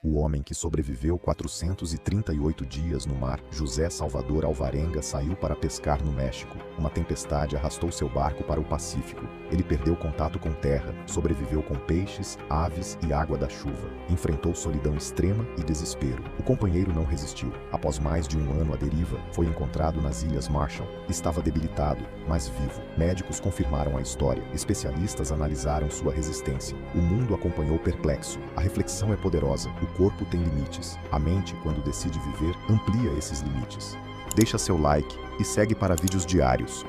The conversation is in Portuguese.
O homem que sobreviveu 438 dias no mar, José Salvador Alvarenga, saiu para pescar no México. Uma tempestade arrastou seu barco para o Pacífico. Ele perdeu contato com terra, sobreviveu com peixes, aves e água da chuva. Enfrentou solidão extrema e desespero. O companheiro não resistiu. Após mais de um ano à deriva, foi encontrado nas Ilhas Marshall. Estava debilitado, mas vivo. Médicos confirmaram a história. Especialistas analisaram sua resistência. O mundo acompanhou perplexo. A reflexão é poderosa. O corpo tem limites. A mente, quando decide viver, amplia esses limites. Deixa seu like e segue para vídeos diários.